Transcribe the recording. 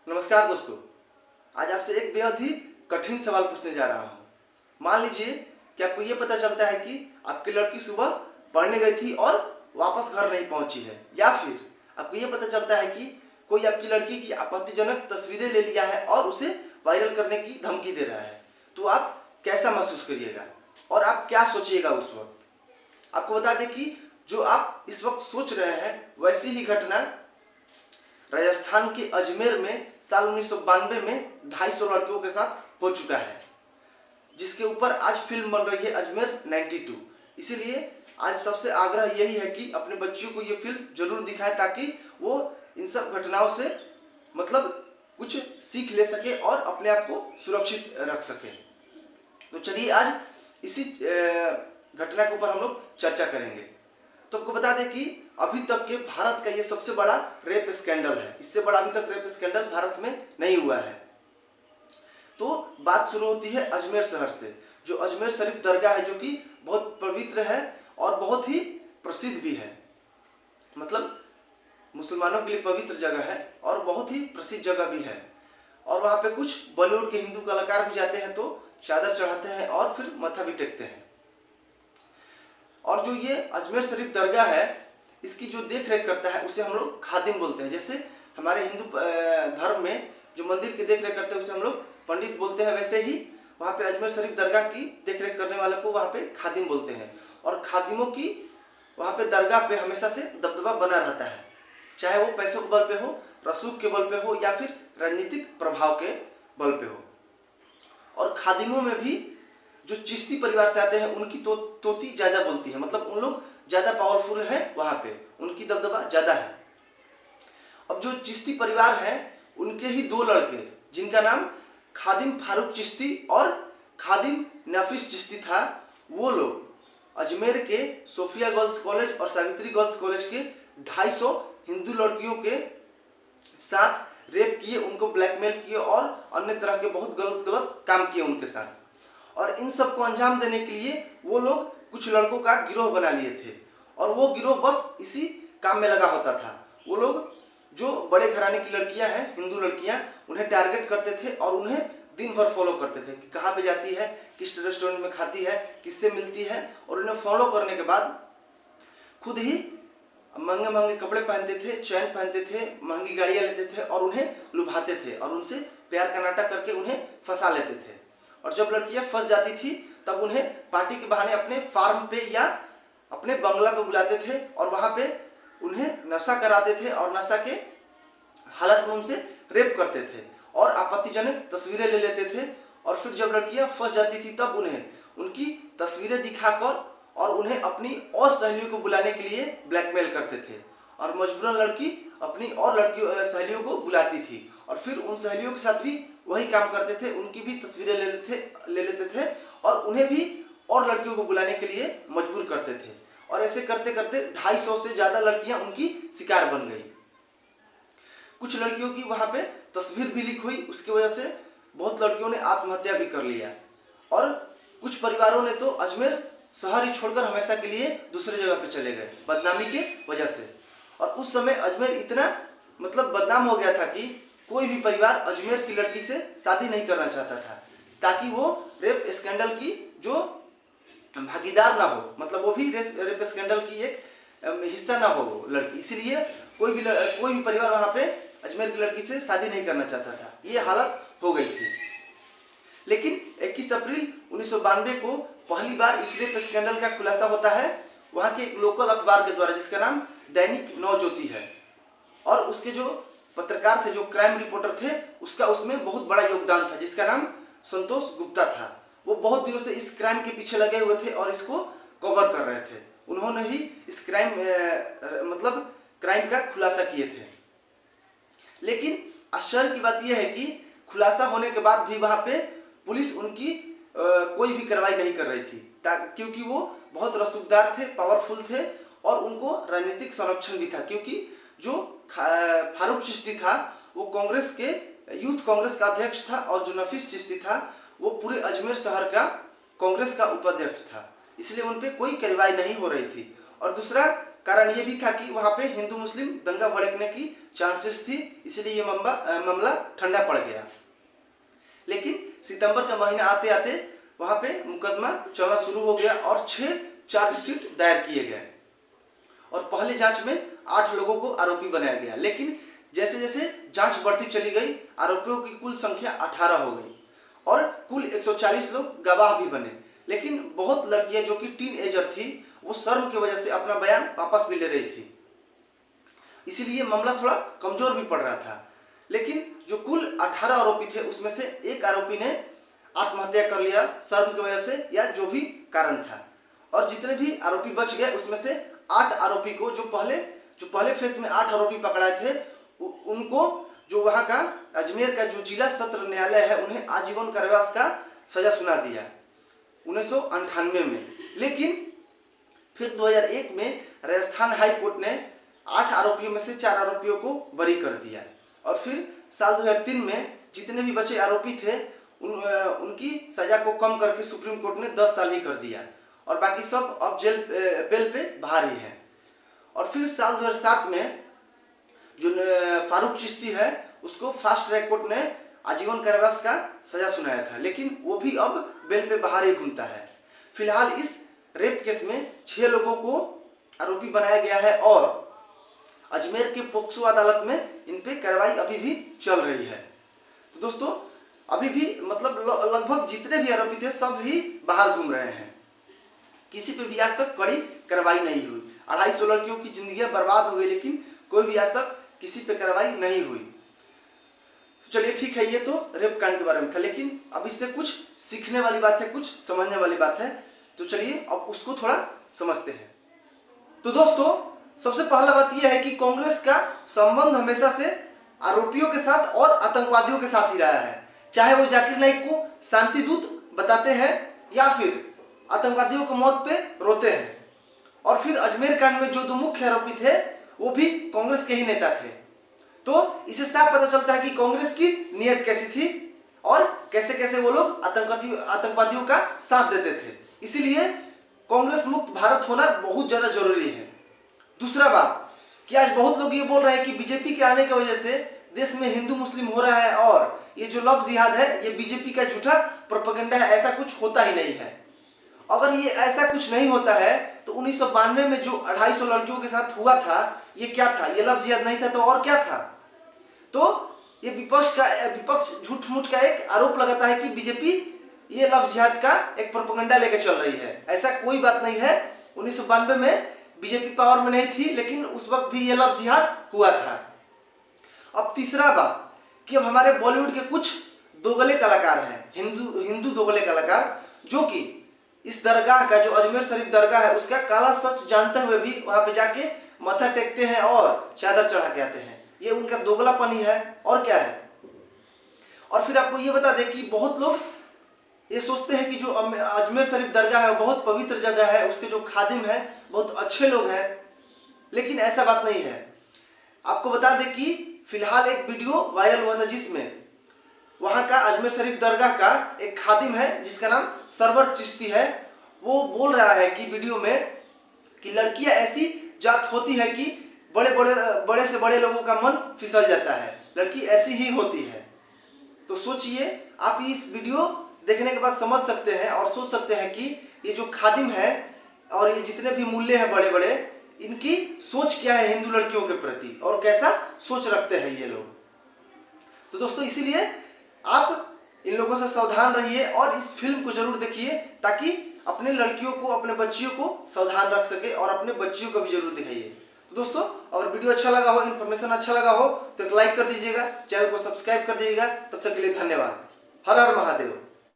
नमस्कार दोस्तों, आज आपसे एक बेहद ही कठिन सवाल पूछने जा रहा हूँ। मान लीजिए कि आपको ये पता चलता है कि आपकी लड़की सुबह पढ़ने गई थी और वापस घर नहीं पहुंची है, या फिर आपको ये पता चलता है कि कोई आपकी लड़की की आपत्तिजनक तस्वीरें ले लिया है और उसे वायरल करने की धमकी दे रहा है, तो आप कैसा महसूस करिएगा और आप क्या सोचिएगा उस वक्त। आपको बता दें कि जो आप इस वक्त सोच रहे हैं वैसी ही घटना राजस्थान के अजमेर में साल 1992 में 250 लड़कियों के साथ हो चुका है, जिसके ऊपर आज फिल्म बन रही है अजमेर 92। इसीलिए आज सबसे आग्रह यही है कि अपने बच्चियों को ये फिल्म जरूर दिखाएं ताकि वो इन सब घटनाओं से कुछ सीख ले सके और अपने आप को सुरक्षित रख सके। तो चलिए आज इसी घटना के ऊपर हम लोग चर्चा करेंगे। तो आपको बता दें कि अभी तक के भारत का ये सबसे बड़ा रेप स्कैंडल है। इससे बड़ा अभी तक रेप स्कैंडल भारत में नहीं हुआ है। तो बात शुरू होती है अजमेर शहर से, जो अजमेर शरीफ दरगाह है, जो कि बहुत पवित्र है और बहुत ही प्रसिद्ध भी है। मतलब मुसलमानों के लिए पवित्र जगह है और बहुत ही प्रसिद्ध जगह भी है। और वहाँ पे कुछ बॉलीवुड के हिंदू कलाकार भी जाते हैं, तो चादर चढ़ाते हैं और फिर मत्था भी टेकते हैं। और जो ये अजमेर शरीफ दरगाह है, इसकी जो देख रेख करता है उसे हम लोग खादिम बोलते हैं। जैसे हमारे हिंदू धर्म में जो मंदिर की देख रेख करते हैं उसे हम लोग पंडित बोलते हैं, वैसे ही वहाँ पे अजमेर शरीफ दरगाह की देख रेख करने वाले को वहाँ पे खादिम बोलते हैं। और खादिमों की वहाँ पे दरगाह पे हमेशा से दबदबा बना रहता है, चाहे वो पैसों के बल पे हो, रसूख के बल पे हो या फिर राजनीतिक प्रभाव के बल पे हो। और खादिमों में भी जो चिश्ती परिवार से आते हैं उनकी तोती ज्यादा बोलती है, मतलब उन लोग ज्यादा पावरफुल है, वहां पे उनकी दबदबा ज्यादा है। अब जो चिश्ती परिवार है उनके ही दो लड़के, जिनका नाम खादिम फारूक चिश्ती और खादिम नफीस चिश्ती था, वो लोग अजमेर के सोफिया गर्ल्स कॉलेज और सावित्री गर्ल्स कॉलेज के 250 हिंदू लड़कियों के साथ रेप किए, उनको ब्लैकमेल किए और अन्य तरह के बहुत गलत काम किए उनके साथ। और इन सब को अंजाम देने के लिए वो लोग कुछ लड़कों का गिरोह बना लिए थे और वो गिरोह बस इसी काम में लगा होता था। वो लोग जो बड़े घराने की लड़कियां हैं, हिंदू लड़कियां, उन्हें टारगेट करते थे और उन्हें दिन भर फॉलो करते थे कि कहाँ पे जाती है, किस रेस्टोरेंट में खाती है, किससे मिलती है। और उन्हें फॉलो करने के बाद खुद ही महंगे महंगे कपड़े पहनते थे, चैन पहनते थे, महंगी गाड़ियां लेते थे और उन्हें लुभाते थे और उनसे प्यार का नाटक करके उन्हें फंसा लेते थे। और जब लड़कियां फंस जाती थी तब उन्हें पार्टी के बहाने अपने फार्म पे या अपने बंगला पे बुलाते थे और वहां पे उन्हें नशा कराते थे और नशा के हालत में उनसे रेप करते थे और आपत्तिजनक तस्वीरें ले लेते थे। और फिर जब लड़कियां फंस जाती थी तब उन्हें उनकी तस्वीरें दिखाकर और उन्हें अपनी और सहेलियों को बुलाने के लिए ब्लैकमेल करते थे। और मजबूरन लड़की अपनी और सहेलियों को बुलाती थी और फिर उन सहेलियों के साथ भी वही काम करते थे, उनकी भी तस्वीरें ले लेते थे और उन्हें भी और लड़कियों को बुलाने के लिए मजबूर करते थे। और ऐसे करते करते 250 से ज्यादा लड़कियां उनकी शिकार बन गई। कुछ लड़कियों की वहां पे तस्वीर भी लीक हुई, उसकी वजह से बहुत लड़कियों ने आत्महत्या भी कर लिया। और कुछ परिवारों ने तो अजमेर शहर ही छोड़कर हमेशा के लिए दूसरे जगह पे चले गए बदनामी के वजह से। और उस समय अजमेर इतना बदनाम हो गया था कि कोई भी परिवार अजमेर की लड़की से शादी नहीं करना चाहता था, ताकि वो रेप स्कैंडल की जो भागीदार ना हो, मतलब वो भी रेप स्कैंडल की एक हिस्सा ना हो लड़की। इसलिए कोई भी परिवार वहां पे अजमेर की लड़की से शादी नहीं करना चाहता था। ये हालत हो गई थी। लेकिन 21 अप्रैल 1992 को पहली बार इस रेप स्कैंडल का खुलासा होता है वहां के एक लोकल अखबार के द्वारा, जिसका नाम दैनिक नवज्योति है। और उसके जो पत्रकार थे, जो क्राइम रिपोर्टर थे, उसका उसमें बहुत बड़ा योगदान था, जिसका नाम संतोष गुप्ता था। वो बहुत दिनों से इस क्राइम के पीछे लगे हुए थे और इसको कवर कर रहे थे। उन्होंने ही इस क्राइम का खुलासा किए थे। लेकिन आश्चर्य की बात यह है कि खुलासा होने के बाद भी वहां पे पुलिस उनकी कोई भी कार्रवाई नहीं कर रही थी, क्योंकि वो बहुत रसूखदार थे, पावरफुल थे और उनको राजनीतिक संरक्षण भी था। क्योंकि जो फारूक चिश्ती था वो कांग्रेस के यूथ कांग्रेस का अध्यक्ष था और जो नफीस चिश्ती था वो पूरे अजमेर शहर का कांग्रेस का उपाध्यक्ष था, इसलिए उन पर कोई कार्रवाई नहीं हो रही थी। और दूसरा, कारण ये भी था कि वहाँ पे हिंदू मुस्लिम दंगा भड़कने की चांसेस थी, इसलिए ये मामला ठंडा पड़ गया। लेकिन सितंबर का महीना आते आते वहाँ पे मुकदमा चलना शुरू हो गया और 6 चार्जशीट दायर किए गए और पहले जांच में 8 लोगों को आरोपी बनाया गया। लेकिन जैसे जैसे जांच बढ़ती चली गई, आरोपियों की कुल संख्या 18 हो गई और कुल 140 लोग गवाह भी बने। लेकिन बहुत लड़कियां जो कि टीन एजर थी, वो शर्म की वजह से अपना बयान वापस भी ले रही थी, इसीलिए मामला थोड़ा कमजोर भी पड़ रहा था। लेकिन जो कुल 18 आरोपी थे, उसमें से एक आरोपी ने आत्महत्या कर लिया शर्म की वजह से या जो भी कारण था, और जितने भी आरोपी बच गए उसमें से 8 आरोपी को जो पहले फेस में 8 आरोपी पकड़ाए थे, उनको जो वहां का अजमेर का जो जिला सत्र न्यायालय है, उन्हें आजीवन कारावास का सजा सुना दिया 1998 में। लेकिन फिर 2001 में राजस्थान हाई कोर्ट ने 8 आरोपियों में से 4 आरोपियों को बरी कर दिया और फिर साल 2003 में जितने भी बचे आरोपी थे उनकी सजा को कम करके सुप्रीम कोर्ट ने 10 साल ही कर दिया और बाकी सब अब बेल पे बाहर ही है। और फिर साल 2007 में जो फारूक चिश्ती है, उसको फास्ट ट्रैक कोर्ट ने आजीवन कारावास का सजा सुनाया था, लेकिन वो भी अब बेल पे बाहर ही घूमता है। फिलहाल इस रेप केस में 6 लोगों को आरोपी बनाया गया है और अजमेर के पोक्सो अदालत में इन पे कार्रवाई अभी भी चल रही है। तो दोस्तों, अभी भी मतलब लगभग जितने भी आरोपी थे सब ही बाहर घूम रहे हैं, किसी पे भी आज तक कड़ी कार्रवाई नहीं हुई। 250 लड़कियों की जिंदगियां बर्बाद हो गई, लेकिन कोई भी आज तक किसी पे कार्रवाई नहीं हुई। तो चलिए ठीक है, ये तो रेप कांड के बारे में था, लेकिन अब इससे कुछ सीखने वाली बात है, कुछ समझने वाली बात है। तो चलिए अब उसको थोड़ा समझते हैं। तो दोस्तों, सबसे पहला बात यह है कि कांग्रेस का संबंध हमेशा से आरोपियों के साथ और आतंकवादियों के साथ ही रहा है। चाहे वो जाकिर नाइक को शांति दूत बताते हैं या फिर आतंकवादियों को मौत पे रोते हैं। और फिर अजमेर कांड में जो 2 मुख्य आरोपी थे वो भी कांग्रेस के ही नेता थे। तो इससे साफ पता चलता है कि कांग्रेस की नीयत कैसी थी और कैसे कैसे वो लोग आतंकवादियों का साथ देते थे। इसीलिए कांग्रेस मुक्त भारत होना बहुत ज्यादा जरूरी है। दूसरा बात कि आज बहुत लोग ये बोल रहे हैं कि बीजेपी के आने की वजह से देश में हिंदू मुस्लिम हो रहा है और ये जो लव जिहाद है ये बीजेपी का झूठा प्रोपेगेंडा है, ऐसा कुछ होता ही नहीं है। अगर ये ऐसा कुछ नहीं होता है तो 1992 में जो 250 लड़कियों के साथ हुआ था, ये क्या था? ये लव जिहाद नहीं था तो और क्या था? तो ये विपक्ष झूठ मूठ का एक आरोप लगाता है कि बीजेपी ये लव जिहाद का एक प्रोपेगेंडा लेकर चल रही है। ऐसा कोई बात नहीं है। 1992 में बीजेपी पावर में नहीं थी, लेकिन उस वक्त भी ये लव जिहाद हुआ था। अब तीसरा बात कि अब हमारे बॉलीवुड के कुछ दोगले कलाकार हैं, हिंदू दोगले कलाकार, जो कि इस दरगाह का जो अजमेर शरीफ दरगाह है उसका काला सच जानते हुए भी वहां पे जाके माथा टेकते हैं और चादर चढ़ा के आते हैं। ये उनका दोगलापन ही है और क्या है। और फिर आपको ये बता दें कि बहुत लोग ये सोचते हैं कि जो अजमेर शरीफ दरगाह है वो बहुत पवित्र जगह है, उसके जो खादिम है बहुत अच्छे लोग हैं, लेकिन ऐसा बात नहीं है। आपको बता दें कि फिलहाल एक वीडियो वायरल हुआ था जिसमें वहां का अजमेर शरीफ दरगाह का एक खादिम है जिसका नाम सरवर चिश्ती है, वो बोल रहा है कि वीडियो में कि लड़कियां ऐसी जात होती है कि बड़े से बड़े लोगों का मन फिसल जाता है, लड़की ऐसी ही होती है। तो सोचिए, आप इस वीडियो देखने के बाद समझ सकते हैं और सोच सकते हैं कि ये जो खादिम है और ये जितने भी मूल्य हैं बड़े बड़े, इनकी सोच क्या है हिंदू लड़कियों के प्रति और कैसा सोच रखते हैं ये लोग। तो दोस्तों, इसीलिए आप इन लोगों से सावधान रहिए और इस फिल्म को जरूर देखिए ताकि अपने लड़कियों को, अपने बच्चियों को सावधान रख सके और अपने बच्चियों को भी जरूर दिखाइए। तो दोस्तों, अगर वीडियो अच्छा लगा हो, इन्फॉर्मेशन अच्छा लगा हो तो एक लाइक कर दीजिएगा, चैनल को सब्सक्राइब कर दीजिएगा। तब तक के लिए धन्यवाद। हर हर महादेव।